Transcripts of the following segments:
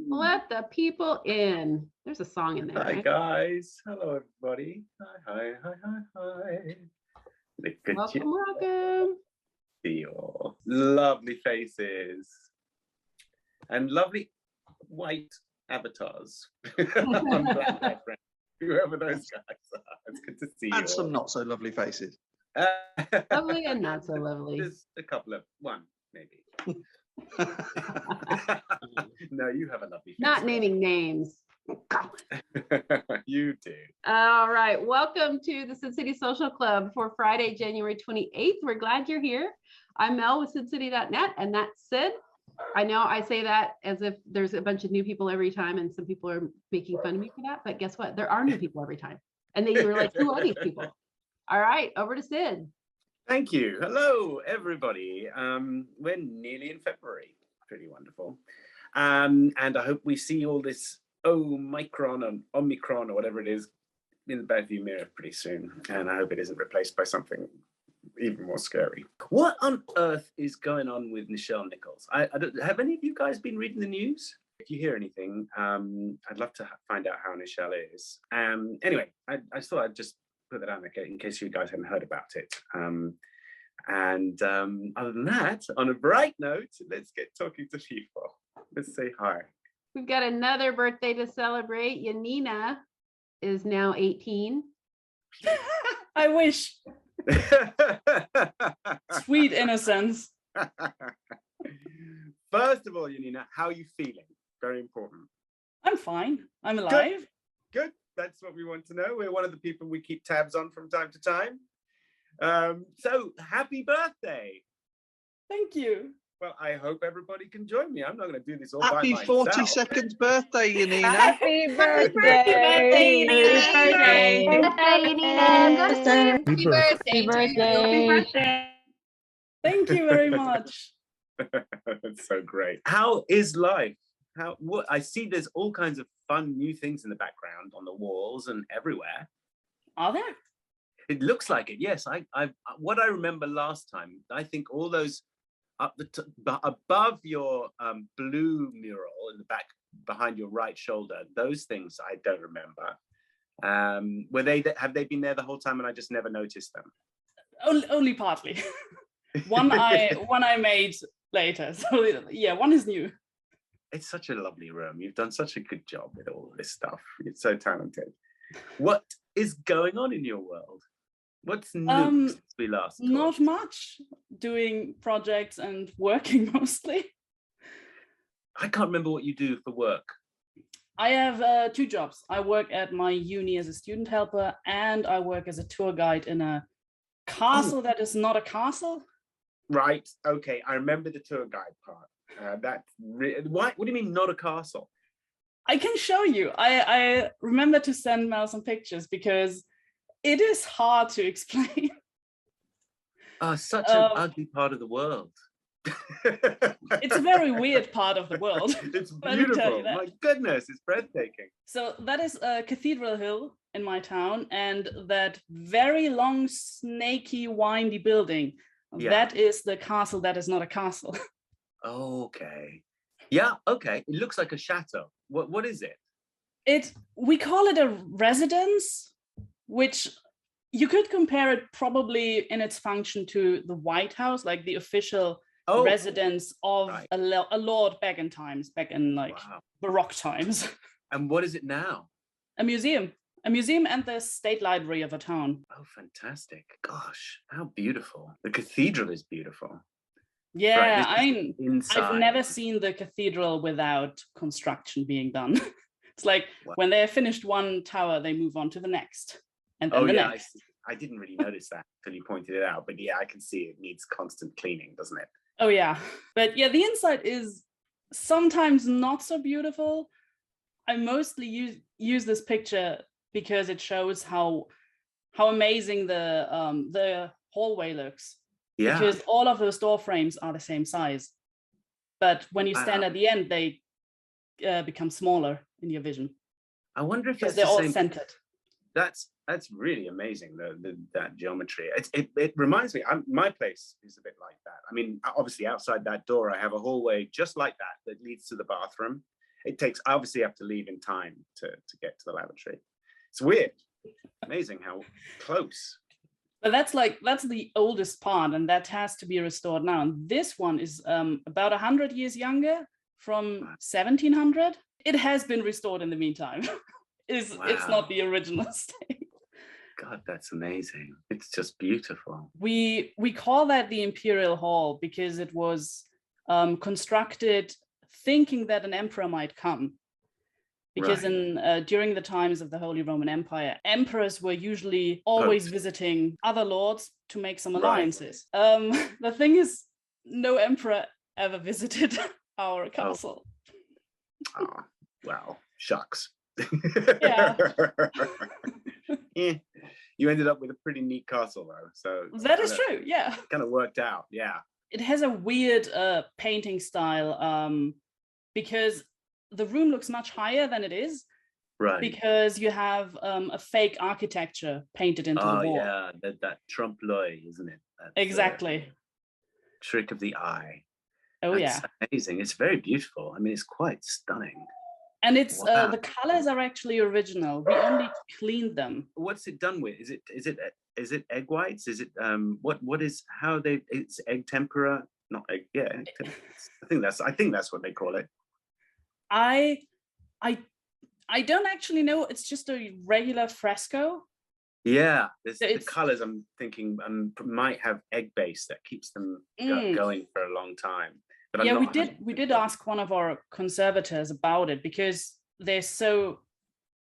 Let the people in. There's a song in there. Hi, right? guys. Hello, everybody. Hi. Look at Welcome, you. welcome. See your lovely faces and lovely white avatars on black background. Whoever those guys are. It's good to see you. And some not so lovely faces. Lovely and not so lovely. Just a couple of one, maybe. No, you have a lovely face. Not naming names. You do. All right. Welcome to the Sid City Social Club for Friday, January 28th. We're glad you're here. I'm Mel with SidCity.net, and that's Sid. I know I say that as if there's a bunch of new people every time, and some people are making fun of me for that. But guess what? There are new people every time. And then you were like, who are these people? All right. Over to Sid. Thank you. Hello, everybody. We're nearly in February. Pretty wonderful. And I hope we see all this Omicron or whatever it is in the backview mirror pretty soon. And I hope it isn't replaced by something even more scary. What on earth is going on with Nichelle Nichols? I don't, have any of you guys been reading the news? If you hear anything, I'd love to find out how Nichelle is. Anyway, I thought I'd just put that out there in case you guys hadn't heard about it. Other than that, on a bright note, let's get talking to people. Let's say hi. We've got another birthday to celebrate. Yanina is now 18. I wish. Sweet innocence. First of all, Yanina, how are you feeling? Very important. I'm fine. I'm alive. Good. That's what we want to know. We're one of the people we keep tabs on from time to time. So happy birthday. Thank you. Well, I hope everybody can join me. I'm not going to do this all Happy by myself. 42nd birthday, Yanina. Happy birthday. Happy birthday. Thank you very much. That's so great. How is life? What I see, there's all kinds of fun new things in the background on the walls and everywhere. Are there? It looks like it. Yes. What I remember last time, I think all those above your blue mural in the back behind your right shoulder, those things I don't remember. Have they been there the whole time and I just never noticed them? Only partly. one I made later. So yeah, one is new. It's such a lovely room. You've done such a good job with all this stuff. You're so talented. What is going on in your world? What's new since we last talked? Not much. Doing projects and working mostly. I can't remember what you do for work. I have 2 jobs. I work at my uni as a student helper, and I work as a tour guide in a castle that is not a castle. Right. Okay. I remember the tour guide part. What do you mean not a castle? I can show you. I remember to send Mel some pictures because it is hard to explain. Such an ugly part of the world. It's a very weird part of the world. It's beautiful. My goodness, it's breathtaking. So that is a cathedral hill in my town, and that very long, snaky, windy building. Yeah. That is the castle that is not a castle. Okay. Yeah, okay. It looks like a chateau. What is it? We call it a residence, which you could compare it probably in its function to the White House, like the official residence of a lord back in Baroque times. And what is it now? A museum and the state library of a town. Oh, fantastic. Gosh, how beautiful. The cathedral is beautiful. Yeah, I've never seen the cathedral without construction being done. It's like when they're finished one tower, they move on to the next. And then the next. I didn't really notice that until you pointed it out. But yeah, I can see it needs constant cleaning, doesn't it? Oh, yeah. But yeah, the inside is sometimes not so beautiful. I mostly use this picture because it shows how amazing the hallway looks. Yeah. Because all of those door frames are the same size. But when you stand at the end, they become smaller in your vision. I wonder if they're all centered. That's really amazing, that geometry. It reminds me, my place is a bit like that. I mean, obviously outside that door, I have a hallway just like that leads to the bathroom. it takes, obviously you have to leave in time to get to the lavatory. It's weird. Amazing how close. But that's the oldest part, and that has to be restored now. And this one is about 100 years younger, from 1700. It has been restored in the meantime. It's not the original state. God, that's amazing. It's just beautiful. We call that the Imperial Hall because it was constructed thinking that an emperor might come. Because during the times of the Holy Roman Empire, emperors were usually always visiting other lords to make some alliances. The thing is, no emperor ever visited our castle. Oh, well, shucks. Yeah. Yeah. You ended up with a pretty neat castle, though. So that is true. Yeah. Kind of worked out. Yeah. It has a weird painting style because the room looks much higher than it is. Right. Because you have a fake architecture painted into the wall. Oh, yeah. That trompe l'oeil, isn't it? That's, exactly. Trick of the eye. Oh, That's amazing. It's very beautiful. I mean, it's quite stunning. And it's the colors are actually original. We only cleaned them. What's it done with? Is it egg whites? Is it it's egg tempera? Not egg, yeah. Egg tempera. I think that's what they call it. I don't actually know. It's just a regular fresco. Yeah, the colors I'm thinking might have egg base that keeps them going for a long time. But yeah, we did ask one of our conservators about it because they're so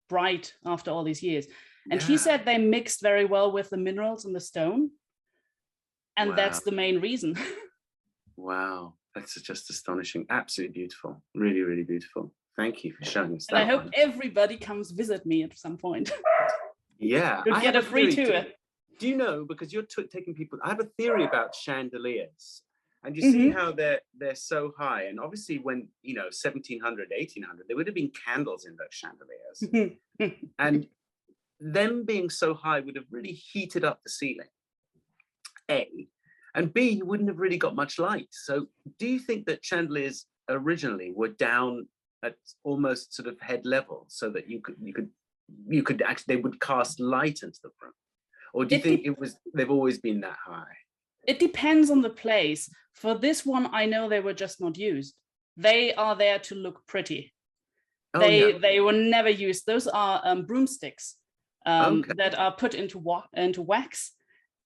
bright after all these years. And he said they mixed very well with the minerals in the stone. And that's the main reason. Wow, that's just astonishing. Absolutely beautiful. Really, really beautiful. Thank you for showing us that. And I hope everybody comes visit me at some point. Yeah. You'll get a free tour. Do you know, because you're taking people, I have a theory about chandeliers. And you see how they're so high. And obviously when, 1700, 1800, there would have been candles in those chandeliers. And them being so high would have really heated up the ceiling, A. And B, you wouldn't have really got much light. So do you think that chandeliers originally were down at almost sort of head level so that you could actually, they would cast light into the room? Or do you think they've always been that high? It depends on the place. For this one, I know they were just not used. They are there to look pretty. They were never used. Those are broomsticks that are put into wax.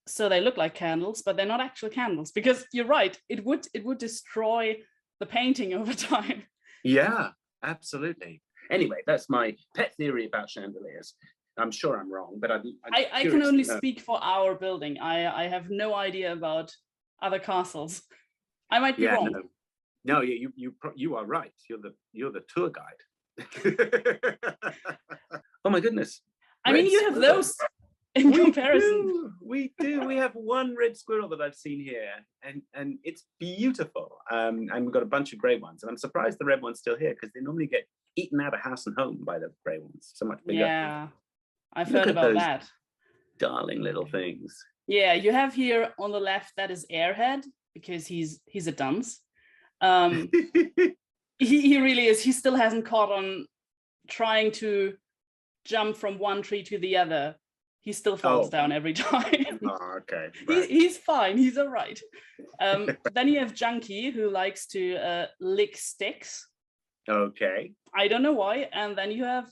So they look like candles, but they're not actual candles. Because you're right, it would destroy the painting over time. Yeah, absolutely. Anyway, that's my pet theory about chandeliers. I'm sure I'm wrong, but I can only speak for our building. I have no idea about other castles. I might be wrong. No, you are right. You're the tour guide. Oh my goodness! I mean, you have those in comparison. We do. We have one red squirrel that I've seen here, and it's beautiful. And we've got a bunch of grey ones, and I'm surprised the red one's still here because they normally get eaten out of house and home by the grey ones. So much bigger. Yeah. I've heard about that. Darling little things. Yeah, you have here on the left, that is Airhead, because he's a dunce. He really is. He still hasn't caught on trying to jump from one tree to the other. He still falls down every time. Oh, okay. Right. He's fine. He's all right. Then you have Junkie, who likes to lick sticks. Okay. I don't know why. And then you have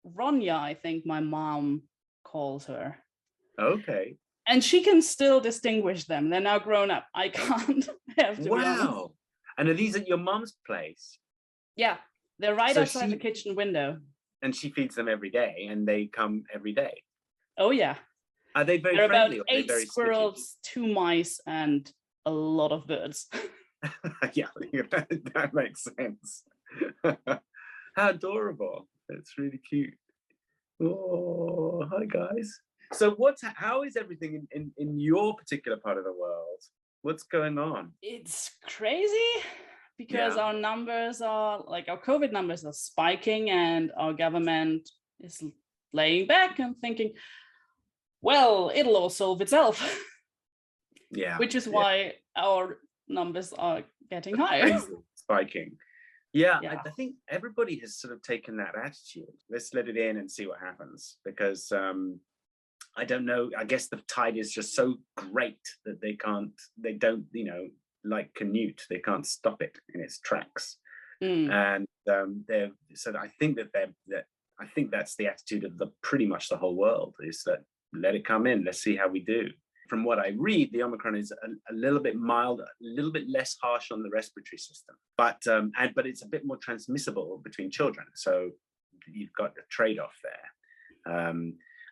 Ronya, I think my mom calls her. Okay. And she can still distinguish them. They're now grown up. I can't have to be honest. And are these at your mom's place? Yeah, they're right outside the kitchen window. And she feeds them every day, and they come every day. Oh yeah. Are they very friendly? friendly? About 8 squirrels, 2 mice, and a lot of birds. Yeah, that makes sense. How adorable. That's really cute. Oh, hi guys. So how is everything in your particular part of the world? What's going on? It's crazy because our numbers are our COVID numbers are spiking, and our government is laying back and thinking, well, it'll all solve itself. Yeah. Which is why our numbers are getting higher. Spiking. Yeah, Yeah. I think everybody has sort of taken that attitude. Let's let it in and see what happens, because I don't know. I guess the tide is just so great that they don't, like Canute, they can't stop it in its tracks. And so I think I think that's the attitude of pretty much the whole world, is that let it come in. Let's see how we do. From what I read, the Omicron is a little bit milder, a little bit less harsh on the respiratory system, but it's a bit more transmissible between children. So you've got a trade-off there.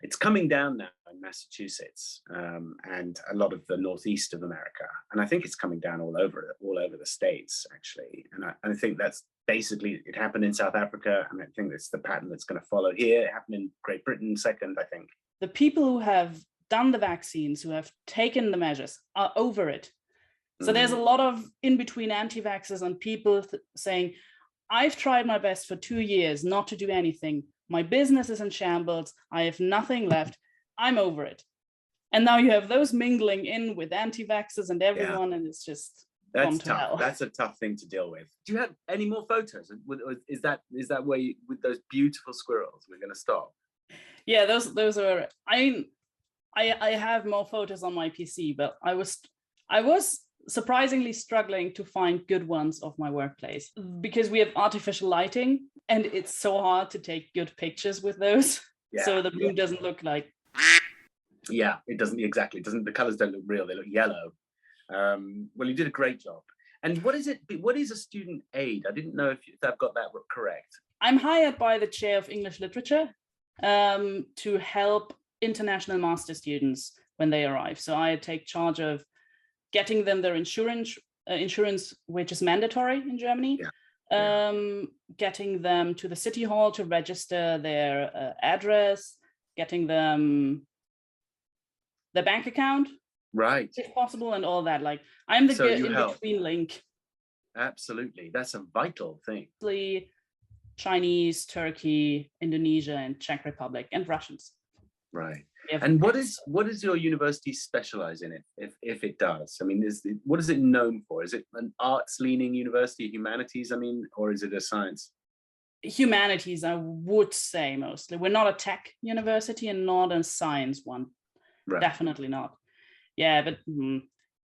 It's coming down now in Massachusetts and a lot of the northeast of America, and I think it's coming down all over the states actually. And I think that's basically, it happened in South Africa, and I think that's the pattern that's going to follow here. It happened in Great Britain second, I think. The people who have done the vaccines, who have taken the measures, are over it. So there's a lot of in-between anti-vaxxers and people saying, I've tried my best for 2 years not to do anything. My business is in shambles. I have nothing left. I'm over it. And now you have those mingling in with anti-vaxxers and everyone, and it's just that's tough. That's a tough thing to deal with. Do you have any more photos? Is that where with those beautiful squirrels we're going to stop? Yeah, those are. I have more photos on my PC, but I was surprisingly struggling to find good ones of my workplace because we have artificial lighting and it's so hard to take good pictures with those. So the room doesn't look like. Yeah, it doesn't exactly. The colors don't look real. They look yellow. Well, you did a great job. And what is it? What is a student aid? I didn't know if I've got that correct. I'm hired by the chair of English literature to help international master students when they arrive. So I take charge of getting them their insurance, which is mandatory in Germany, getting them to the city hall to register their address, getting them their bank account, right, if possible, and all that. Like, I'm the in-between link. Absolutely, that's a vital thing. Chinese, Turkey, Indonesia, and Czech Republic, and Russians. Right. And what does your university specialize in, if it does? I mean, what is it known for? Is it an arts-leaning university, humanities? I mean, or is it a science? Humanities, I would say mostly. We're not a tech university and not a science one. Right. Definitely not. Yeah, but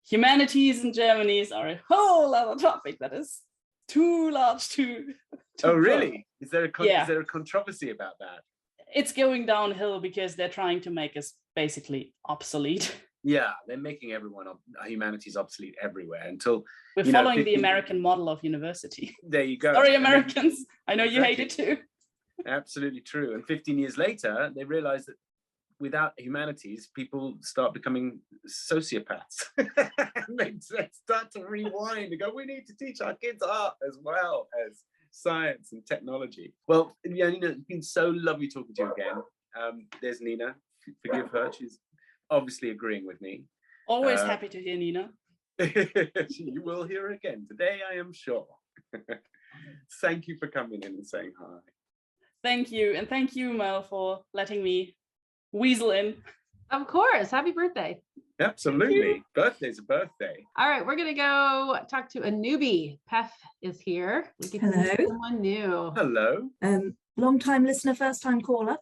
humanities in Germany are a whole other topic that is too large to oh, really? Is there a controversy about that? It's going downhill because they're trying to make us basically obsolete. Yeah, they're making humanities obsolete everywhere until we're following the American model of university. There you go. Sorry, Americans. I know you hate it too. Absolutely true. And 15 years later, they realize that without humanities, people start becoming sociopaths. And they start to rewind and go, we need to teach our kids art as well as science and technology. Well, Nina, it's been so lovely talking to you again. There's Nina. Forgive her. She's obviously agreeing with me. Always happy to hear Nina. You will hear her again today, I am sure. Thank you for coming in and saying hi. Thank you. And thank you, Mel, for letting me weasel in. Of course. Happy birthday. Absolutely. Birthday's a birthday. All right, we're going to go talk to a newbie. Pef is here. We get to meet someone new. Hello. Long-time listener, first-time caller.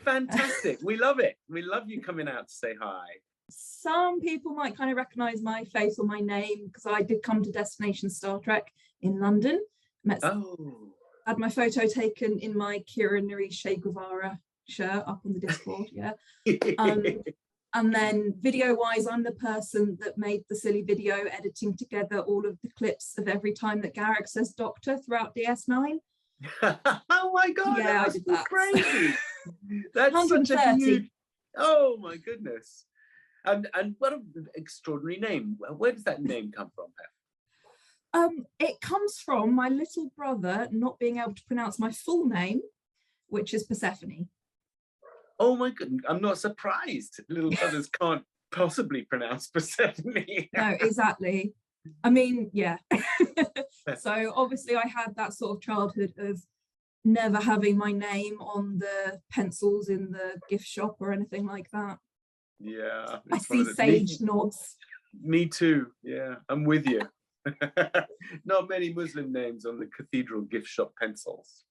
Fantastic. We love it. We love you coming out to say hi. Some people might kind of recognize my face or my name because I did come to Destination Star Trek in London. Had my photo taken in my Kira Nerys Che Guevara shirt up on the Discord, yeah. And then video-wise, I'm the person that made the silly video, editing together all of the clips of every time that Garrick says doctor throughout DS9. Oh my God, yeah, I did that. Crazy. That's such a huge... Oh my goodness. And what an extraordinary name. Where does that name come from, Pef? It comes from my little brother not being able to pronounce my full name, which is Persephone. Oh my goodness, I'm not surprised. Little brothers can't possibly pronounce Persephone. No, exactly. I mean, yeah. So obviously I had that sort of childhood of never having my name on the pencils in the gift shop or anything like that. Yeah. I see sage nods. Me too. Yeah, I'm with you. Not many Muslim names on the cathedral gift shop pencils.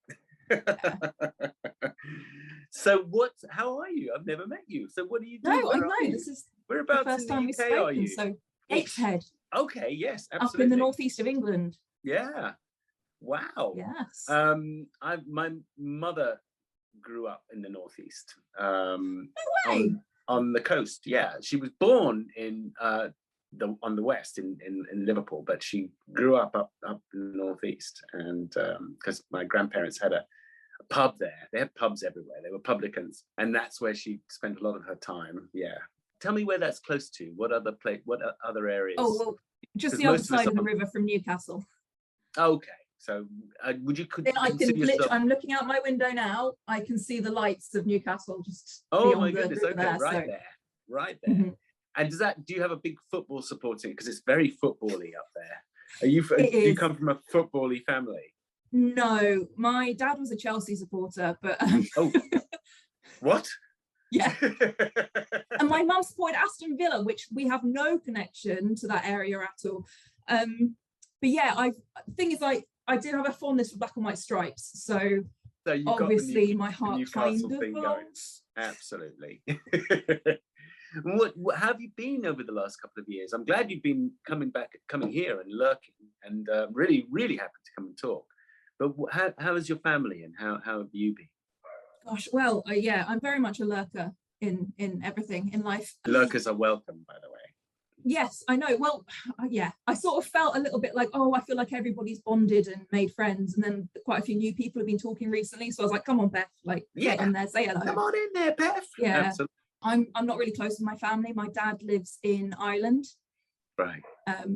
So how are you? I've never met you. So what do you do? No, I know. This is the Whereabouts first in the time we've UK are spoken. you? So Gateshead, Okay, yes, up absolutely. in the northeast of England. Yeah. Wow. Yes. My mother grew up in the northeast. No way. On the coast. Yeah. She was born in on the west in Liverpool, but she grew up in the northeast, and because my grandparents had a pub there. They had pubs everywhere. They were publicans, and that's where she spent a lot of her time. Yeah. Tell me where that's close to. What other areas? Oh, well, just 'Cause the other most of us side of the are- river from Newcastle. Okay. So would you Then I can consider yourself? I'm looking out my window now. I can see the lights of Newcastle just Oh beyond my the goodness. river Okay, there. right So there. Right there. Mhm. And do you have a big football supporting? Because it's very football-y up there. Do you is. come from a football-y family? No, my dad was a Chelsea supporter, but Oh, what? yeah. And my mum supported Aston Villa, which we have no connection to that area at all. But yeah, the thing is, I did have a fondness for black and white stripes, so you've got the obviously my heart Newcastle kind of thing going. belongs. Absolutely. What have you been over the last couple of years? I'm glad you've been coming here and lurking, and really, really happy to come and talk. But how is your family, and how have you been? Gosh, well, yeah, I'm very much a lurker in everything in life. Lurkers are welcome, by the way. Yes, I know. Well, yeah, I sort of felt a little bit like, oh, I feel like everybody's bonded and made friends, and then quite a few new people have been talking recently. So I was like, come on, Beth, like, Yeah. get in there, say hello. Come on in there, Beth. Yeah. Absolutely. I'm not really close with my family. My dad lives in Ireland. Right.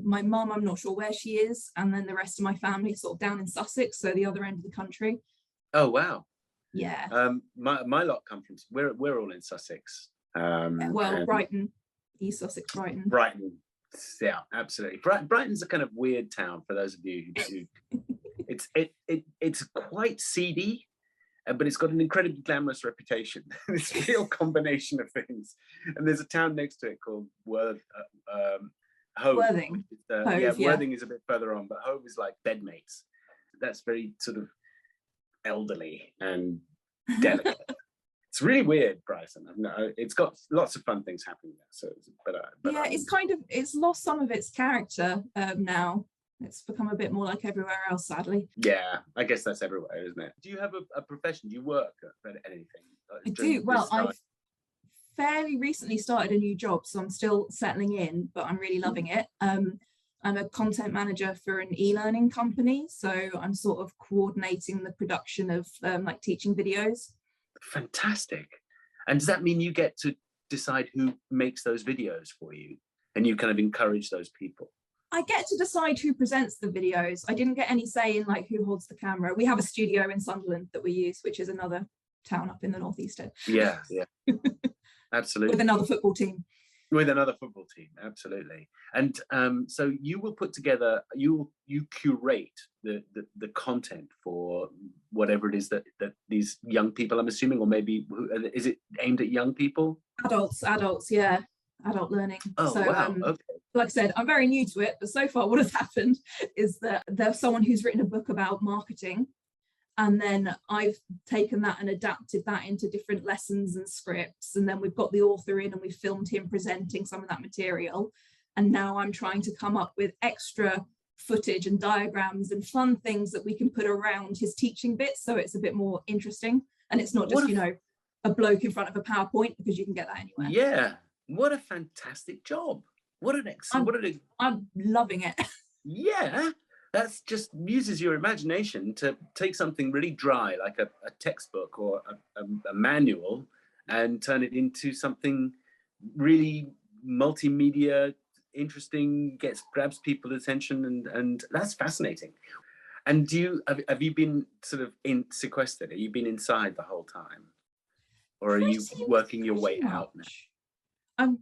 My mum, I'm not sure where she is, and then the rest of my family is sort of down in Sussex, so the other end of the country. Oh wow. Yeah. My lot come from. We're all in Sussex. Well, Brighton, East Sussex, Brighton. Brighton. Yeah, absolutely. Brighton's a kind of weird town for those of you who it's quite seedy, but it's got an incredibly glamorous reputation. It's a real combination of things. And there's a town next to it called Hove. Worthing. Hove, Yeah, yeah. Worthing is a bit further on, but Hove is like bedmates. That's very sort of elderly and delicate. It's really weird, Brighton. It's got lots of fun things happening there. So, but Yeah, it's lost some of its character now. It's become a bit more like everywhere else, sadly. yeah, I guess that's everywhere, isn't it? Do you have a profession? Do you work at anything? I do. Well, I've fairly recently started a new job, so I'm still settling in, but I'm really loving it. I'm a content manager for an e-learning company, so I'm sort of coordinating the production of like teaching videos. Fantastic. And does that mean you get to decide who makes those videos for you, and you kind of encourage those people? I get to decide who presents the videos. I didn't get any say in like who holds the camera. We have a studio in Sunderland that we use, which is another town up in the northeast. Yeah, absolutely. With another football team. With another football team, absolutely. And so you will put together, you curate the content for whatever it is that these young people, I'm assuming, or maybe is it aimed at young people? Adults, yeah. Adult learning. Oh, so, wow. Okay. Like I said, I'm very new to it, but so far what has happened is that there's someone who's written a book about marketing, and then I've taken that and adapted that into different lessons and scripts, and then we've got the author in and we've filmed him presenting some of that material, and now I'm trying to come up with extra footage and diagrams and fun things that we can put around his teaching bits, so it's a bit more interesting, and it's not just a bloke in front of a PowerPoint, because you can get that anywhere. Yeah, what a fantastic job. What an excellent, I'm loving it. Yeah, that's just uses your imagination to take something really dry, like a textbook or a manual, and turn it into something really multimedia, interesting, grabs people's attention, and that's fascinating. And have you been sort of sequestered? Have you been inside the whole time, or are you working your way out now? I'm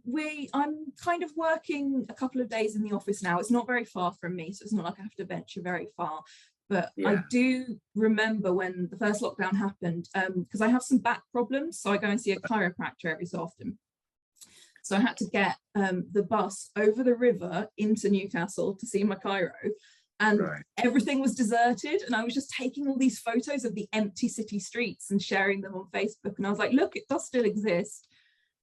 kind of working a couple of days in the office now. It's not very far from me, so it's not like I have to venture very far. But yeah. I do remember when the first lockdown happened, because I have some back problems, so I go and see a chiropractor every so often. So I had to get the bus over the river into Newcastle to see my chiro, and everything was deserted. And I was just taking all these photos of the empty city streets and sharing them on Facebook. And I was like, look, it does still exist.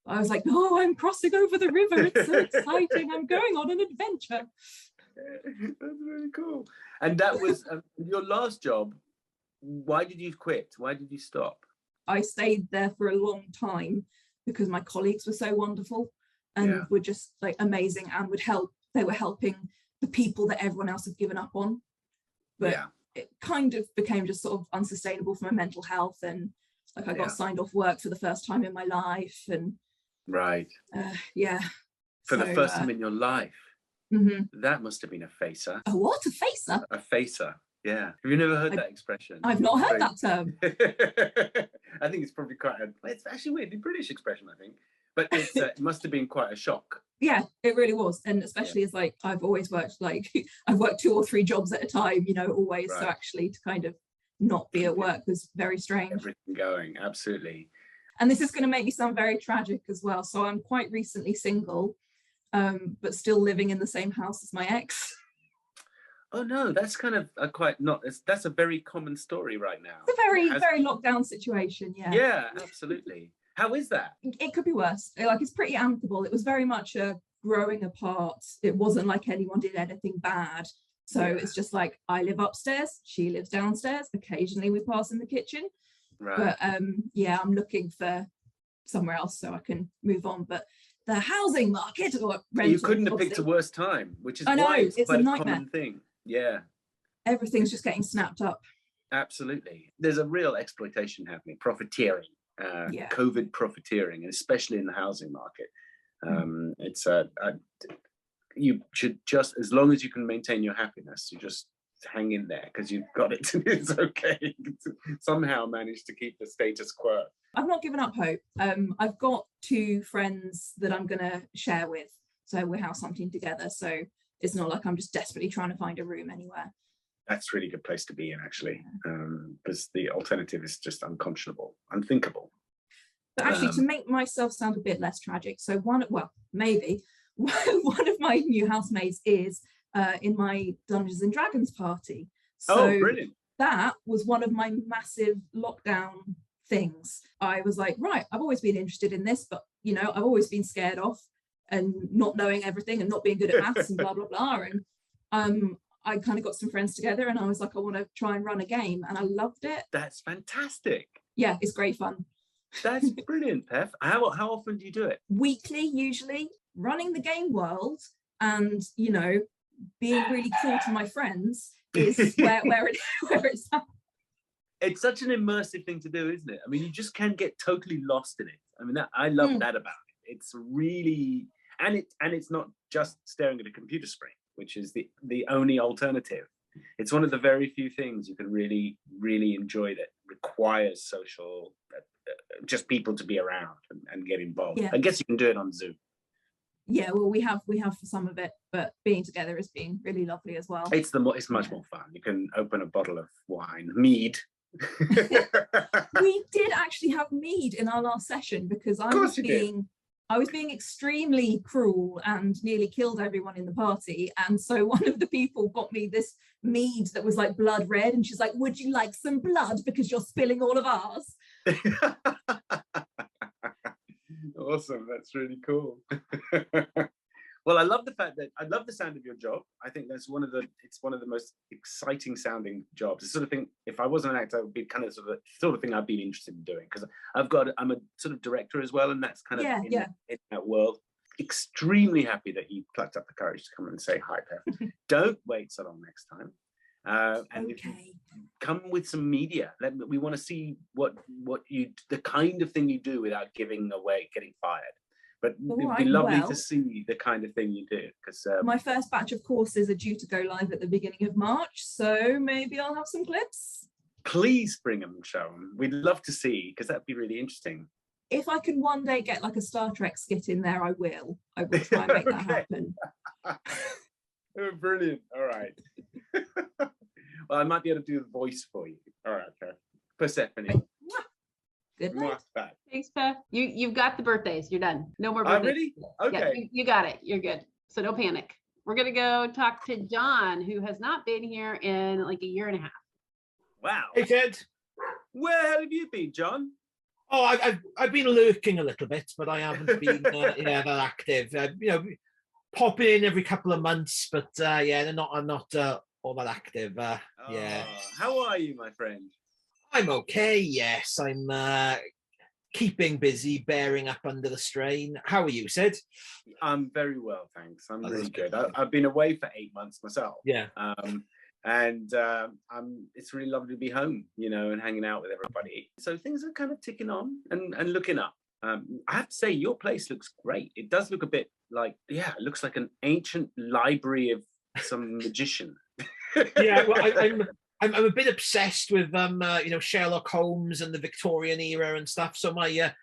I was like, oh, I'm crossing over the river. It's so exciting. I'm going on an adventure. That's really cool. And that was your last job. Why did you quit? Why did you stop? I stayed there for a long time because my colleagues were so wonderful and were just like amazing and would help. They were helping the people that everyone else had given up on. But it kind of became just sort of unsustainable for my mental health. And like I got signed off work for the first time in my life. And for the first time in your life. That must have been a facer. A what? A facer? A facer. Yeah. Have you never heard that expression? I've not heard that term. I think it's probably it's actually weirdly British expression, I think. But it must have been quite a shock. Yeah, it really was. And especially as like, I've always worked I've worked 2 or 3 jobs at a time, you know, always. So actually to kind of not be at work was very strange. Everything going, absolutely. And this is going to make me sound very tragic as well. So I'm quite recently single, but still living in the same house as my ex. Oh no, that's kind of that's a very common story right now. It's a very lockdown situation, yeah. Yeah, absolutely. How is that? It could be worse. Like, it's pretty amicable. It was very much a growing apart. It wasn't like anyone did anything bad. So it's just like, I live upstairs, she lives downstairs. Occasionally we pass in the kitchen. Right. But I'm looking for somewhere else so I can move on. But the housing market or rental, you couldn't have picked a worse time, which is why it's quite a common thing. Yeah. Everything's just getting snapped up. Absolutely. There's a real exploitation happening, profiteering, COVID profiteering, and especially in the housing market. It's you should just, as long as you can maintain your happiness, you just hang in there because you've got it. It's okay. Somehow manage to keep the status quo. I've not given up hope. I've got 2 friends that I'm going to share with. So we're house hunting together. So it's not like I'm just desperately trying to find a room anywhere. That's a really good place to be in, actually, because the alternative is just unconscionable, unthinkable. But actually, to make myself sound a bit less tragic, so one of my new housemates is in my Dungeons and Dragons party. So brilliant. That was one of my massive lockdown things. I was like, right, I've always been interested in this, but you know, I've always been scared off and not knowing everything and not being good at maths and blah blah blah. And I kind of got some friends together and I was like, I want to try and run a game, and I loved it. That's fantastic. Yeah, it's great fun. That's brilliant, Pef. How often do you do it? Weekly, usually. Running the game world and, you know, being really cool to my friends is where it's at. It's such an immersive thing to do, isn't it? I mean, you just can get totally lost in it. I mean, I love that about it. It's really, and it's not just staring at a computer screen, which is the only alternative. It's one of the very few things you can really, really enjoy that requires social, just people to be around and get involved. I guess you can do it on Zoom. Yeah, well, we have for some of it, but being together has been really lovely as well. It's much more fun. You can open a bottle of wine, mead. We did actually have mead in our last session because I was being extremely cruel and nearly killed everyone in the party. And so one of the people got me this mead that was like blood red, and she's like, would you like some blood because you're spilling all of ours? Awesome, that's really cool. Well, I love the sound of your job. I think it's one of the most exciting sounding jobs. The sort of thing, if I wasn't an actor, it would be kind of sort of thing I'd be interested in doing, because I'm a sort of director as well, and that's kind of in that world. Extremely happy that you plucked up the courage to come and say hi, Pef. Don't wait so long next time. And if you come with some media, we want to see the kind of thing you do without getting fired. But it'd be lovely to see the kind of thing you do, because my first batch of courses are due to go live at the beginning of March, so maybe I'll have some clips. Please bring them and show them. We'd love to see, because that'd be really interesting. If I can one day get like a Star Trek skit in there, I will try and make that happen. Oh, brilliant. All right. Well, I might be able to do the voice for you. All right, okay. Persephone. Good night. Thanks, Pef. You've got the birthdays. You're done. No more birthdays. Really? Okay. you got it. You're good. So don't panic. We're gonna go talk to John, who has not been here in like a year and a half. Wow. Hey, Ted. Where have you been, John? Oh, I've been lurking a little bit, but I haven't been that active. Popping in every couple of months, but I'm not all that active. Yeah. How are you, my friend? I'm okay. Yes, I'm keeping busy, bearing up under the strain. How are you, Sid? I'm very well, thanks. I'm Oh, really that's good. I've been away for 8 months myself. Yeah. It's really lovely to be home, and hanging out with everybody. So things are kind of ticking on and looking up. I have to say, your place looks great. It does look a bit like, it looks like an ancient library of some magician. Yeah, well, I'm a bit obsessed with Sherlock Holmes and the Victorian era and stuff. So my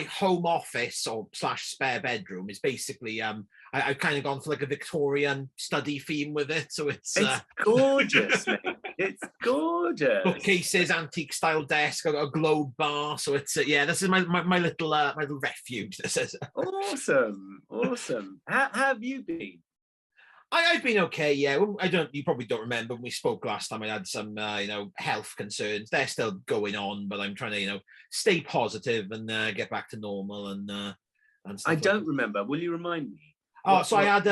home office or / spare bedroom is basically I've kind of gone for like a Victorian study theme with it. So it's gorgeous, mate. It's gorgeous. Bookcases, antique style desk, a globe bar. So it's this is my little refuge. This is awesome. How have you been? I've been okay, yeah. You probably don't remember when we spoke last time. I had some, health concerns. They're still going on, but I'm trying to, stay positive and get back to normal and stuff. I don't remember. Will you remind me? I had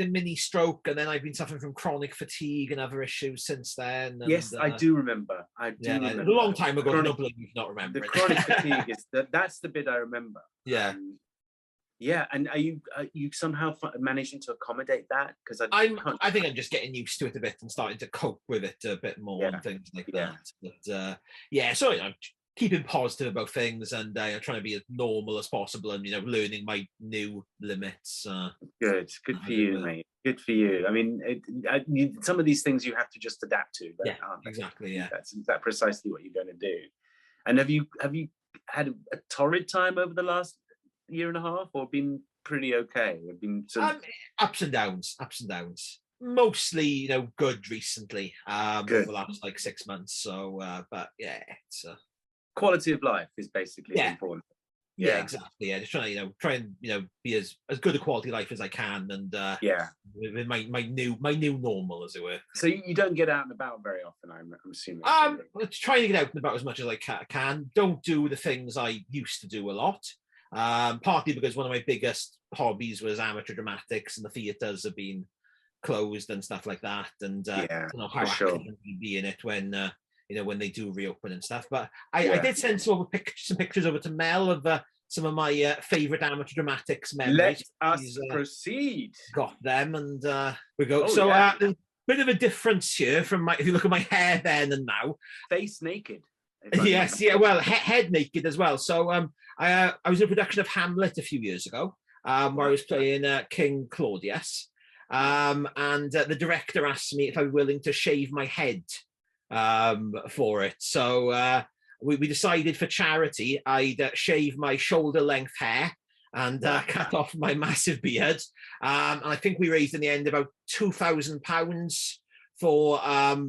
a mini stroke, and then I've been suffering from chronic fatigue and other issues since then. And, yes, I do remember. Remember. A long time ago. Nobody not remember. The chronic fatigue is that's the bit I remember. Yeah. And are you somehow managing to accommodate that? Because I think I'm just getting used to it a bit and starting to cope with it a bit more and things like that. But so keeping positive about things and trying to be as normal as possible and learning my new limits. Good for you, mate. Good for you. I mean, some of these things you have to just adapt to. Exactly. Yeah, that's precisely what you're going to do. And have you had a torrid time over the last year and a half, or been pretty okay? Have been ups and downs. Mostly, good recently. Over the last 6 months. So, but yeah, it's quality of life is basically important. Yeah, exactly. Yeah, just trying to try and be as good a quality life as I can, and with my new normal, as it were. So you don't get out and about very often, I'm assuming. Trying to get out and about as much as I can. Don't do the things I used to do a lot. Partly because one of my biggest hobbies was amateur dramatics, and the theatres have been closed and stuff like that. And I don't know how active I can be in it when when they do reopen and stuff. But I did send some pictures over to Mel of some of my favourite amateur dramatics memories. Let us proceed. Got them, and we go. There's a bit of a difference here from if you look at my hair then and now. Face naked. Yes, well, head naked as well. So I was in a production of Hamlet a few years ago, where I was playing King Claudius, and the director asked me if I was willing to shave my head for it. So we decided for charity I'd shave my shoulder length hair and cut off my massive beard. And I think we raised in the end about £2,000 for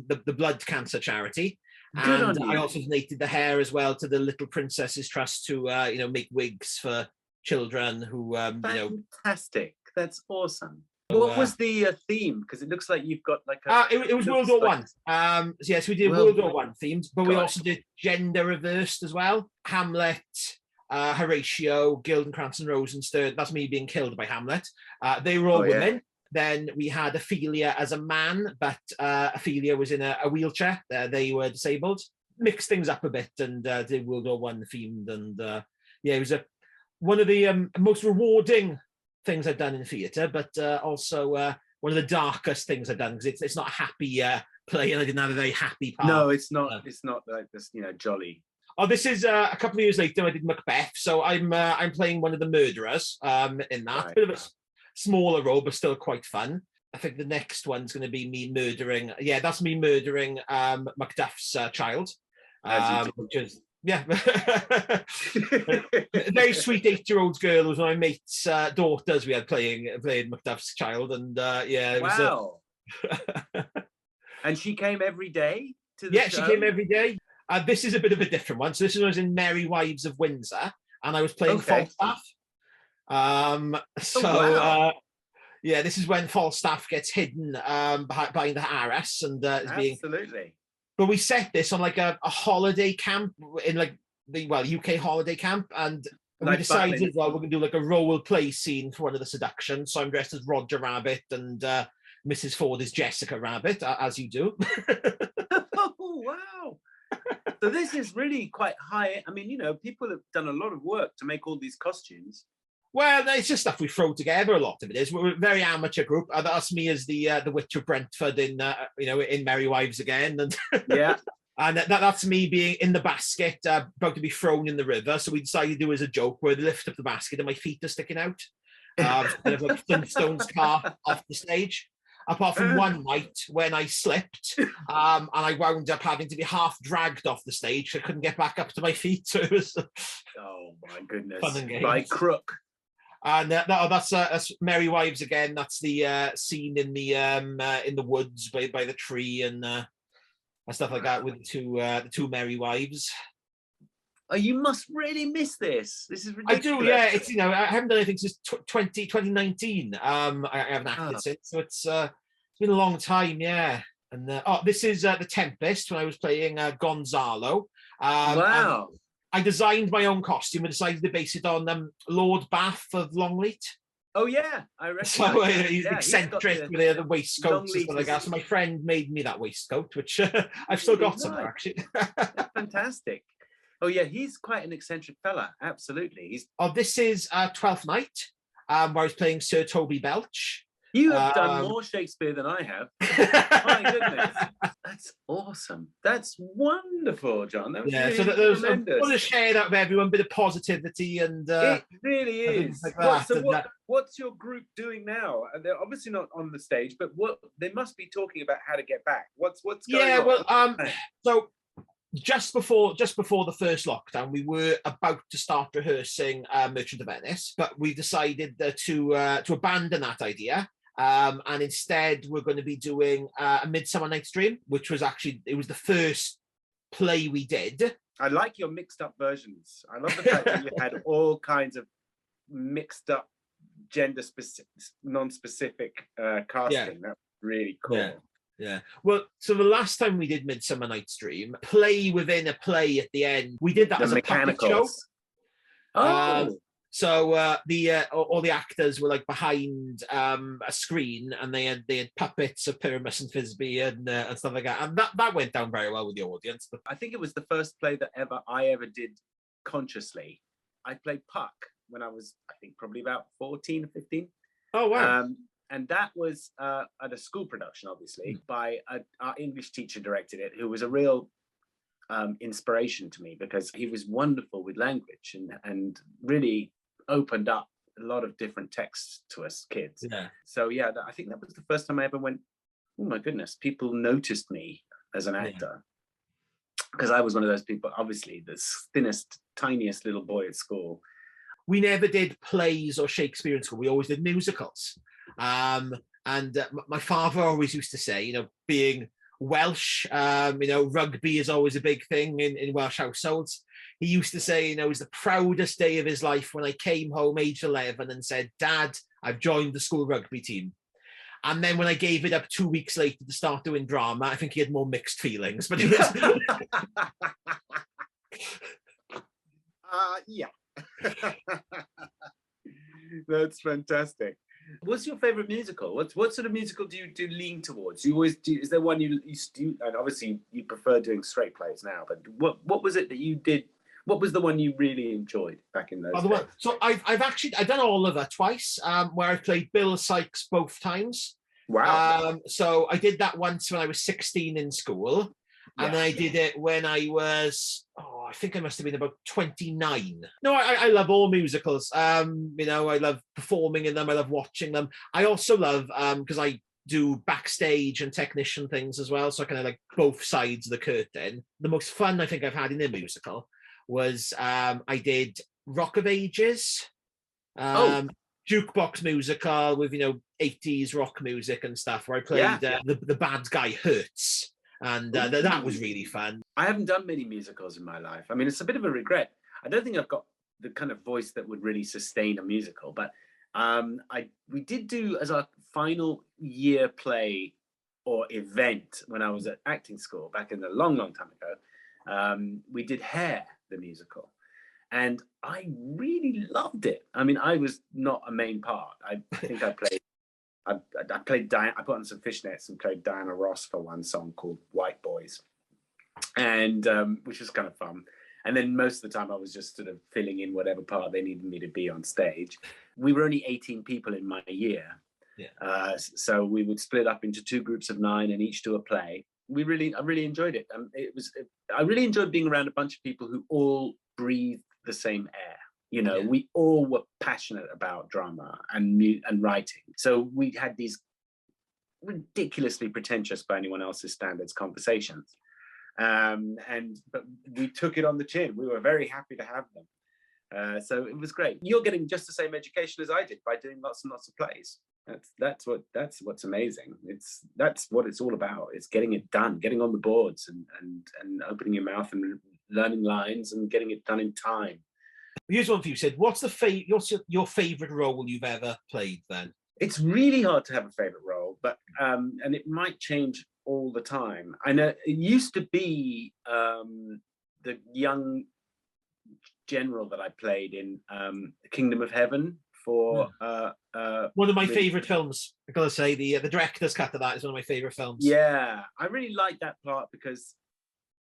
the blood cancer charity. And I also donated the hair as well to the Little Princesses Trust to make wigs for children who fantastic. That's awesome. What was the theme? Because it looks like you've got like it was World War One. Yes, we did World War One themed, but we also did gender reversed as well. Hamlet, Horatio, Guildenkrantz and Rosenstern. That's me being killed by Hamlet. They were all women. Yeah. Then we had Ophelia as a man, but Ophelia was in a wheelchair. They were disabled. Mixed things up a bit and did World War One themed. And it was one of the most rewarding things I've done in theatre, but also one of the darkest things I've done, because it's not a happy play, and I didn't have a very happy part. No, it's not. It's not like this, jolly. Oh, this is a couple of years later. I did Macbeth, so I'm playing one of the murderers in that. Right. Bit of a smaller role, but still quite fun. I think the next one's going to be me murdering. Yeah, that's me murdering Macduff's child, which is a very sweet 8-year-old girl who was my mate's daughters we had playing Macduff's child, and it was. Wow. And she came every day to the show? She came every day. This is a bit of a different one. So this was in Merry Wives of Windsor, and I was playing Falstaff. So wow. yeah, this is when Falstaff gets hidden behind the arras and is being. Absolutely. But we set this on like a holiday camp in like the UK holiday camp, and we Like decided, Butlin. well, we're gonna do like a role play scene for one of the seductions. So I'm dressed as Roger Rabbit, and Mrs. Ford is Jessica Rabbit, as you do. Oh, wow. So this is really quite high. I mean, you know, people have done a lot of work to make all these costumes. Well, it's just stuff we throw together. A lot of it is. We're a very amateur group. That's me as the Witch of Brentford in in Merry Wives Again, and Yeah. and that's me being in the basket, about to be thrown in the river. So we decided to do as a joke where they lift up the basket and my feet are sticking out, kind of like Flintstones car off the stage. Apart from one night when I slipped, and I wound up having to be half dragged off the stage. So I couldn't get back up to my feet. So it was Oh my goodness. Fun and games. By crook. And that's Merry Wives Again. That's the scene in the woods by the tree and stuff like that with the two merry wives. Oh, you must really miss this. This is ridiculous. I do, yeah. It's I haven't done anything since 2019. I haven't acted since, so it's been a long time, yeah. And this is the Tempest when I was playing Gonzalo. Wow. I designed my own costume and decided to base it on Lord Bath of Longleat. Oh yeah, I reckon. So he's eccentric with the waistcoats and stuff like that. So my friend made me that waistcoat, which I've still got somewhere actually. That's fantastic. Oh yeah, he's quite an eccentric fella. Absolutely. This is Twelfth Night, where I was playing Sir Toby Belch. You have done more Shakespeare than I have. My goodness, that's awesome. That's wonderful, John. That was So there's I want to share that with everyone, a bit of positivity and it really is. Like what's your group doing now? They're obviously not on the stage, but what they must be talking about how to get back. What's going on? Well, so just before the first lockdown, we were about to start rehearsing Merchant of Venice, but we decided to abandon that idea. And instead, we're going to be doing A Midsummer Night's Dream, which was it was the first play we did. I like your mixed up versions. I love the fact that you had all kinds of mixed up gender specific, non-specific casting. Yeah. That's really cool. Yeah. Well, so the last time we did Midsummer Night's Dream, play within a play at the end, we did that as a puppet show. Oh. So all the actors were like behind a screen, and they had puppets of Pyramus and Thisbe and stuff like that, and that went down very well with the audience. But I think it was the first play that I ever did consciously. I played Puck when I was, I think, probably about 14 or 15. Oh wow! And that was at a school production, obviously, by our English teacher directed it, who was a real inspiration to me because he was wonderful with language and really opened up a lot of different texts to us kids. Yeah. So yeah, I think that was the first time I ever went, oh my goodness, people noticed me as an actor. Because I was one of those people, obviously the thinnest, tiniest little boy at school. We never did plays or Shakespeare in school. We always did musicals. And my father always used to say, being Welsh, rugby is always a big thing in Welsh households. He used to say, it was the proudest day of his life when I came home aged 11 and said, Dad, I've joined the school rugby team. And then when I gave it up 2 weeks later to start doing drama, I think he had more mixed feelings. But it was... yeah. That's fantastic. What's your favorite musical? What sort of musical do you lean towards? You always do. Is there one you do? And obviously you prefer doing straight plays now. But what was it that you did? What was the one you really enjoyed back in those days? So I've done Oliver twice, where I've played Bill Sykes both times. Wow. So I did that once when I was 16 in school, and then I did it when I was, I think I must have been about 29. No, I love all musicals. I love performing in them. I love watching them. I also love, because I do backstage and technician things as well, so I kind of like both sides of the curtain. The most fun I think I've had in a musical was I did Rock of Ages, jukebox musical with 80s rock music and stuff, where I played the bad guy Hertz, and that was really fun. I haven't done many musicals in my life. I mean, it's a bit of a regret. I don't think I've got the kind of voice that would really sustain a musical. But we did do as our final year play or event when I was at acting school back in the long time ago. We did Hair, the musical, and I really loved it. I mean, I was not a main part. I think I played Diana. I put on some fishnets and played Diana Ross for one song called White Boys, and which was kind of fun. And then most of the time I was just sort of filling in whatever part they needed me to be on stage. We were only 18 people in my year. Yeah. So we would split up into 2 groups of 9 and each do a play. I really enjoyed it. I really enjoyed being around a bunch of people who all breathed the same air. You know, we all were passionate about drama and writing. So we had these ridiculously pretentious by anyone else's standards conversations. But we took it on the chin. We were very happy to have them. So it was great. You're getting just the same education as I did by doing lots and lots of plays. That's what's amazing. That's what it's all about. It's getting it done, getting on the boards and opening your mouth and learning lines and getting it done in time. Here's one for you, Sid. What's your favorite role you've ever played then? It's really hard to have a favorite role, but and it might change all the time. I know it used to be the young general that I played in Kingdom of Heaven for one of my favorite films. I gotta say, the director's cut of that is one of my favorite films. Yeah, I really liked that part because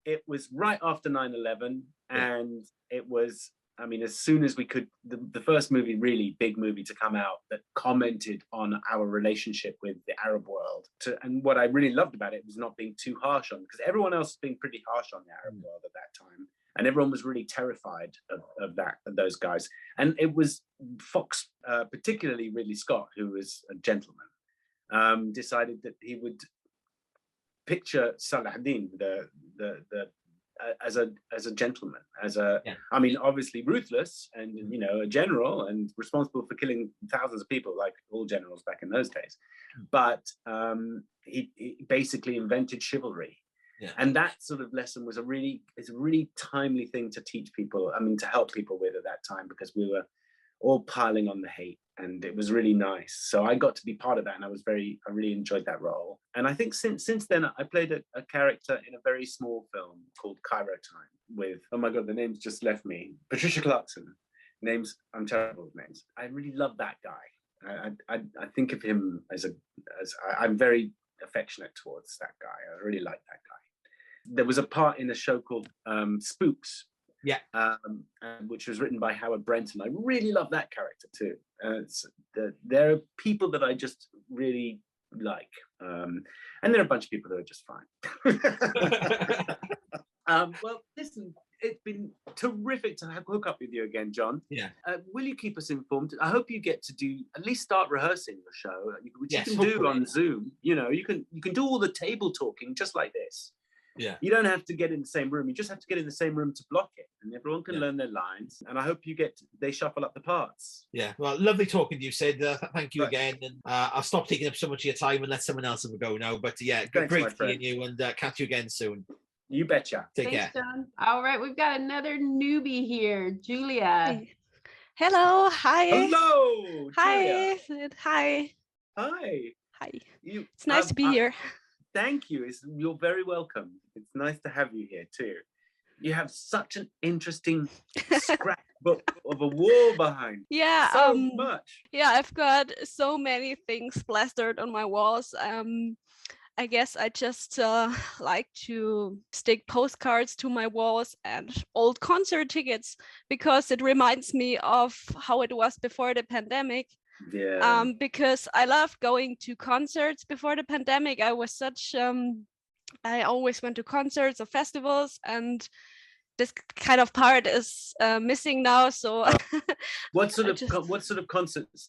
it was right after 9/11, and it was, I mean, as soon as we could, the first movie, really big movie to come out that commented on our relationship with the Arab world. And what I really loved about it was not being too harsh on, because everyone else was being pretty harsh on the Arab world at that time. And everyone was really terrified of those guys. And it was Fox, particularly Ridley Scott, who was a gentleman, decided that he would picture Salah ad-Din, as a gentleman, I mean, obviously ruthless and, you know, a general and responsible for killing thousands of people, like all generals back in those days. But he basically invented chivalry. Yeah. And that sort of lesson was a really timely thing to teach people, I mean, to help people with at that time, because we were all piling on the hate, and it was really nice. So I got to be part of that, and I really enjoyed that role. And I think since then, I played a character in a very small film called Cairo Time with, oh my God, the name's just left me, Patricia Clarkson. I'm terrible with names. I really love that guy. I think of him I'm very affectionate towards that guy. I really like that guy. There was a part in a show called Spooks, which was written by Howard Brenton. I really love that character too. There are people that I just really like, and there are a bunch of people that are just fine. Well, listen, it's been terrific to hook up with you again, John. Yeah. Will you keep us informed? I hope you get to at least start rehearsing your show, which you can do on Zoom. You know, you can do all the table talking just like this. Yeah. You don't have to get in the same room. You just have to get in the same room to block it, and everyone can learn their lines. And I hope they shuffle up the parts. Yeah. Well, lovely talking to you, Sid. Thank you again. And I'll stop taking up so much of your time and let someone else have a go now. But yeah, great seeing you, and catch you again soon. You betcha. Thanks, care. John. All right, we've got another newbie here, Julia. Hey. Hello. Hi. Hello. Hi. Sid. Hi. Hi. Hi. It's nice to be here. Thank you. You're very welcome. It's nice to have you here too. You have such an interesting scrapbook of a wall behind. Yeah. So much. Yeah, I've got so many things plastered on my walls. I guess I just like to stick postcards to my walls and old concert tickets, because it reminds me of how it was before the pandemic. Yeah. Because I loved going to concerts before the pandemic. I was I always went to concerts or festivals, and this kind of part is missing now. So what sort of concerts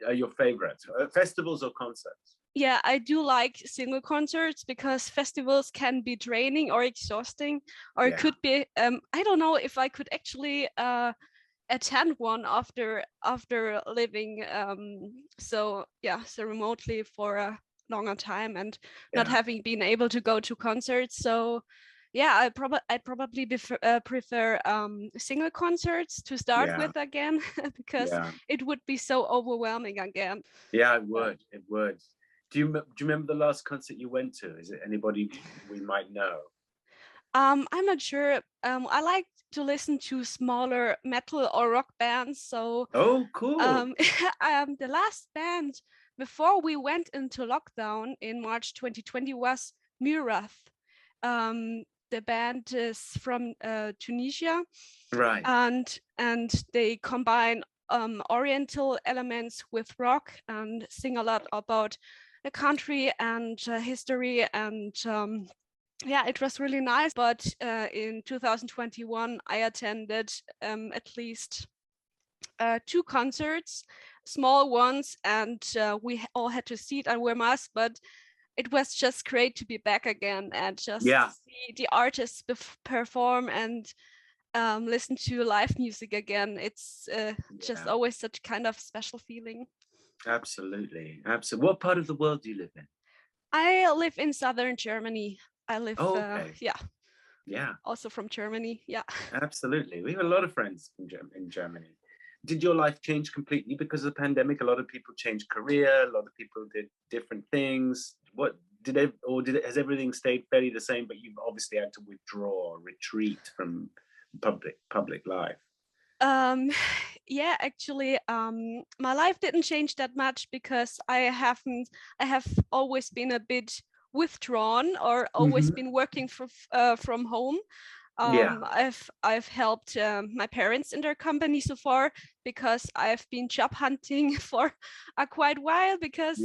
are your favorites? Festivals or concerts? Yeah, I do like single concerts, because festivals can be draining or exhausting, or it could be I don't know if I could actually attend one after living so remotely for a longer time and not having been able to go to concerts. So Yeah, I'd probably prefer single concerts to start Yeah. with again because Yeah. it would be so overwhelming again. Yeah, it would. It would. Do you remember the last concert you went to? Is it anybody we might know? I'm not sure. I like to listen to smaller metal or rock bands. So Oh, cool. the last band before we went into lockdown in March 2020 was Murath. The band is from Tunisia, Right. and they combine Oriental elements with rock and sing a lot about the country and history and. Yeah, it was really nice. But in 2021, I attended at least 2 concerts, small ones, and we all had to sit and wear masks. But it was just great to be back again and just see the artists perform and listen to live music again. It's just always such kind of special feeling. Absolutely. Absolutely. What part of the world do you live in? I live in southern Germany. I live, yeah, also from Germany. Yeah, absolutely. We have a lot of friends in Germany. Did your life change completely because of the pandemic? A lot of people changed career. A lot of people did different things. What has everything stayed fairly the same? But you've obviously had to retreat from public life. Yeah, actually, my life didn't change that much because I have always been a bit withdrawn or always been working from home. I've helped my parents in their company so far because I've been job hunting for a quite while because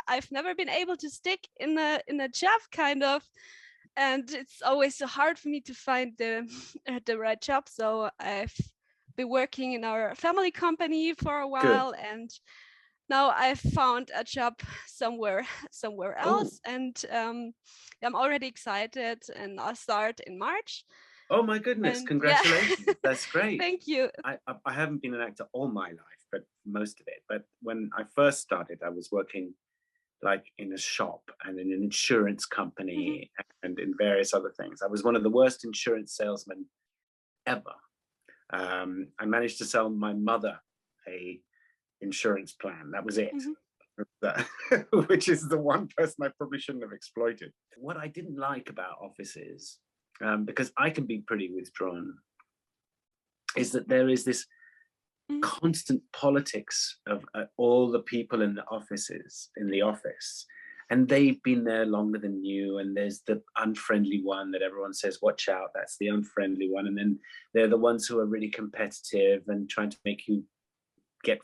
I've never been able to stick in a job kind of, and it's always so hard for me to find the right job. So I've been working in our family company for a while. Good. And now I've found a job somewhere else. And I'm already excited, and I'll start in March. Oh my goodness, congratulations. Yeah. That's great. Thank you. I haven't been an actor all my life, but most of it. But when I first started, I was working like in a shop and in an insurance company and in various other things. I was one of the worst insurance salesmen ever. I managed to sell my mother a insurance plan. That was it. Which is the one person I probably shouldn't have exploited. What I didn't like about offices, because I can be pretty withdrawn, is that there is this constant politics of all the people in the office, and they've been there longer than you, and there's the unfriendly one that everyone says, watch out, that's the unfriendly one, and then they're the ones who are really competitive and trying to make you get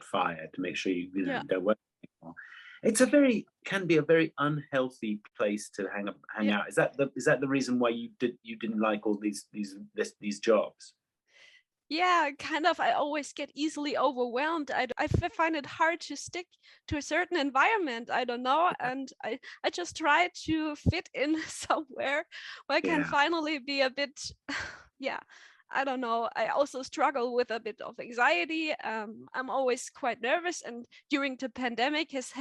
fired to make sure you don't work anymore. Can be a very unhealthy place to hang out. Is that the reason why you didn't like all these jobs? Yeah, kind of. I always get easily overwhelmed. I find it hard to stick to a certain environment. I don't know. And I just try to fit in somewhere where I can finally be a bit, I don't know. I also struggle with a bit of anxiety. I'm always quite nervous. And during the pandemic, it's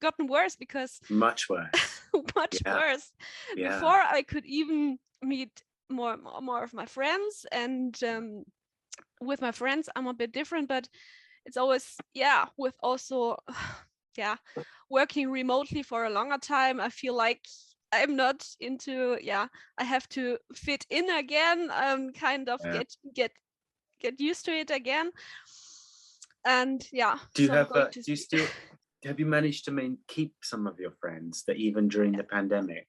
gotten worse because... Much worse. much worse. Yeah. Before I could even meet more of my friends, and with my friends I'm a bit different, but it's always with also working remotely for a longer time, I feel like I'm not into I have to fit in again, kind of get used to it again. And have you managed to keep some of your friends that even during the pandemic?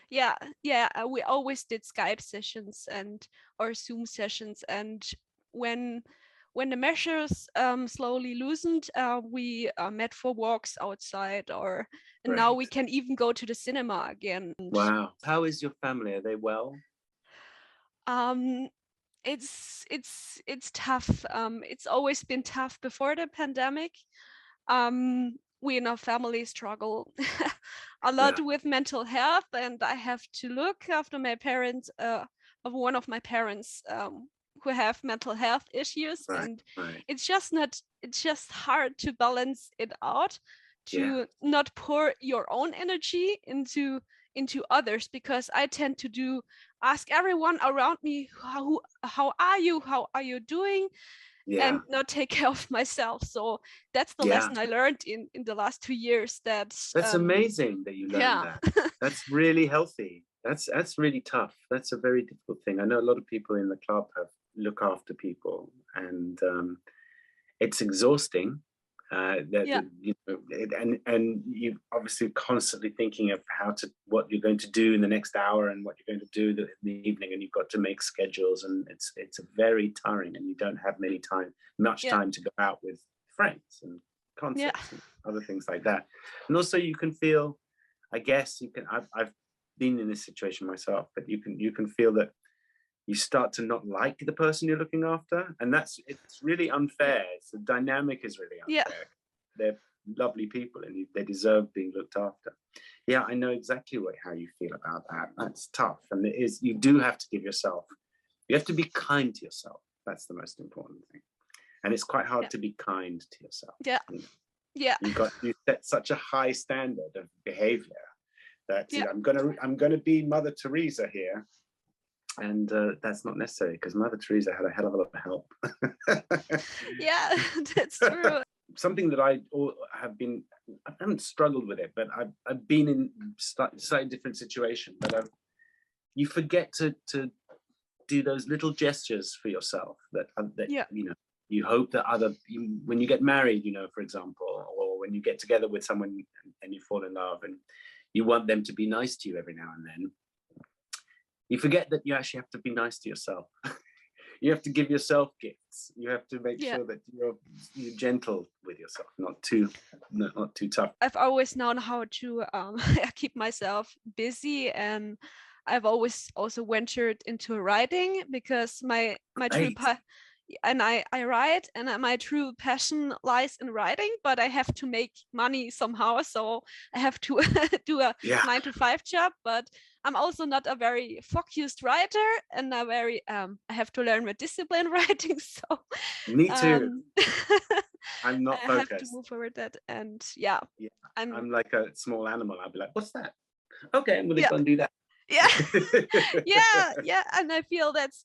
We always did Skype sessions or Zoom sessions, and when the measures slowly loosened, we met for walks outside, and now we can even go to the cinema again. Wow. How is your family? Are they well? It's tough. It's always been tough before the pandemic. We in our family struggle a lot with mental health, and I have to look after my parents, of one of my parents who have mental health issues, and it's just hard to balance it out, to not pour your own energy into into others, because I tend to ask everyone around me, how are you doing, Yeah. and not take care of myself. So that's the lesson I learned in the last 2 years. That's amazing that you learned that. That's really healthy. That's really tough. That's a very difficult thing. I know a lot of people in the club look after people, and it's exhausting. You know, and you're obviously constantly thinking of what you're going to do in the next hour and what you're going to do in the evening, and you've got to make schedules, and it's very tiring, and you don't have much time to go out with friends and concerts and other things like that. And also you can feel, I guess I've been in this situation myself, but you can feel that you start to not like the person you're looking after, and it's really unfair. The dynamic is really unfair. They're lovely people, and they deserve being looked after. Yeah, I know exactly how you feel about that. That's tough, and you do have to you have to be kind to yourself. That's the most important thing, and it's quite hard to be kind to yourself. You set such a high standard of behavior that I'm gonna be Mother Teresa here. And that's not necessary, because Mother Teresa had a hell of a lot of help. Yeah, that's true. Something that I haven't struggled with it, but I've been in slightly different situation. But you forget to do those little gestures for yourself that you know, you hope that when you get married, you know, for example, or when you get together with someone and you fall in love, and you want them to be nice to you every now and then. You forget that you actually have to be nice to yourself. You have to give yourself gifts. You have to make sure that you're gentle with yourself, not too tough. I've always known how to keep myself busy, and I've always also ventured into writing, because my true and I write, and my true passion lies in writing, but I have to make money somehow, so I have to do a 9-to-5 job. But I'm also not a very focused writer, and I have to learn with discipline writing. So me too. I'm not focused. I have to move forward that, and I'm like a small animal. I'll be like, what's that? Okay, I'm gonna go and do that. And I feel that's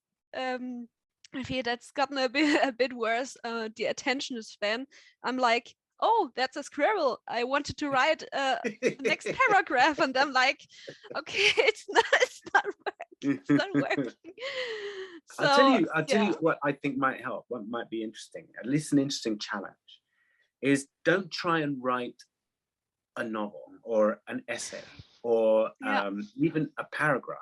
gotten a bit worse. The attention span. I'm like, oh, that's a squirrel. I wanted to write the next paragraph, and I'm like, okay, it's not working. So, I'll tell you what I think might help. What might be interesting, at least an interesting challenge, is don't try and write a novel or an essay or even a paragraph.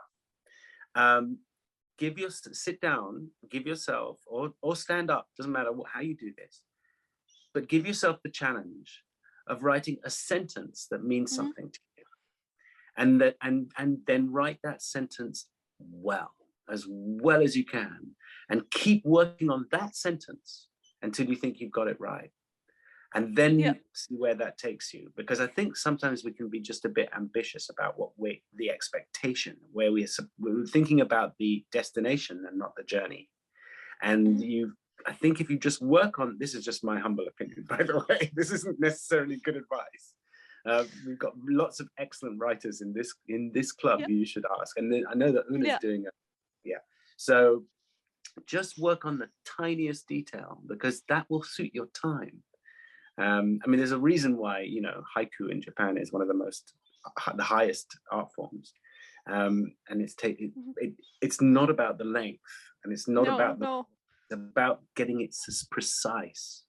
Sit down, give yourself, or stand up, doesn't matter how you do this, but give yourself the challenge of writing a sentence that means something to you, and then write that sentence as well as you can, and keep working on that sentence until you think you've got it right. And then see where that takes you, because I think sometimes we can be just a bit ambitious about the expectation, where we're thinking about the destination and not the journey. And I think if you just work on, this is just my humble opinion, by the way, this isn't necessarily good advice. We've got lots of excellent writers in this club. You should ask, and then I know that Una's doing it. So just work on the tiniest detail, because that will suit your time. I mean, there's a reason why, you know, haiku in Japan is one of the highest art forms, and it's not about the length, and it's not it's about getting it precise,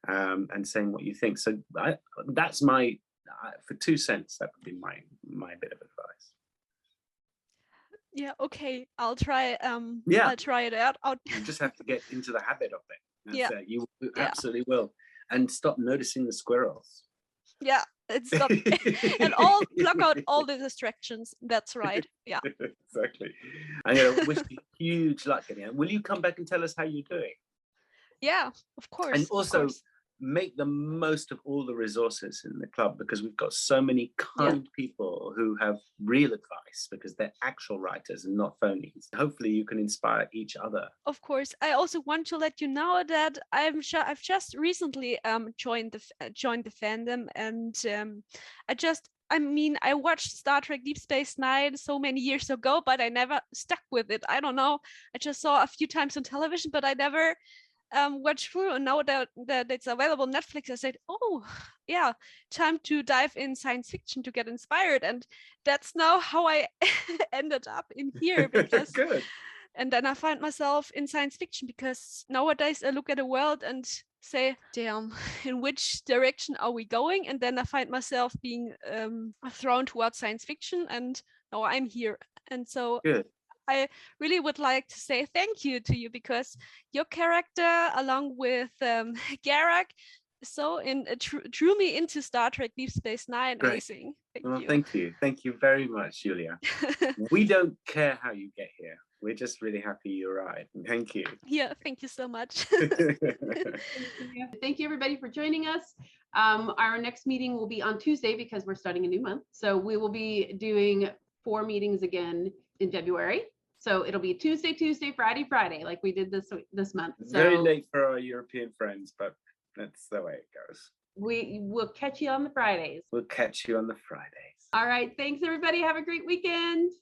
and saying what you think. So that's for 2 cents, that would be my bit of advice. Yeah. Okay. I'll try. I'll try it out. You just have to get into the habit of it. You absolutely will. And stop noticing the squirrels. Yeah, it's stop and block out all the distractions. That's right. Yeah. Exactly. I'm gonna wish you huge luck again. Will you come back and tell us how you're doing? Yeah, of course. And also make the most of all the resources in the club, because we've got so many kind people who have real advice, because they're actual writers and not phonies. Hopefully you can inspire each other. Of course. I also want to let you know that I've just recently joined the fandom, and I just I mean, I watched Star Trek Deep Space Nine so many years ago, but I never stuck with it. I don't know. I just saw a few times on television, but I never watched through. And now that it's available on Netflix, I said, oh, yeah, time to dive in science fiction to get inspired. And that's now how I ended up in here. Because Good. and then I find myself in science fiction because nowadays I look at the world and say, damn, in which direction are we going? And then I find myself being thrown towards science fiction, and now I'm here. And so Good. I really would like to say thank you to you, because your character, along with Garak, drew me into Star Trek Deep Space Nine. Great. Amazing. Thank you. Thank you very much, Julia. We don't care how you get here. We're just really happy you arrived. Thank you. Yeah, thank you so much. Thank you, everybody, for joining us. Our next meeting will be on Tuesday because we're starting a new month. So we will be doing 4 meetings again in February. So it'll be Tuesday, Friday, like we did this month. So very late for our European friends, but that's the way it goes. we will catch you on the Fridays. We'll catch you on the Fridays. All right. Thanks, everybody. Have a great weekend.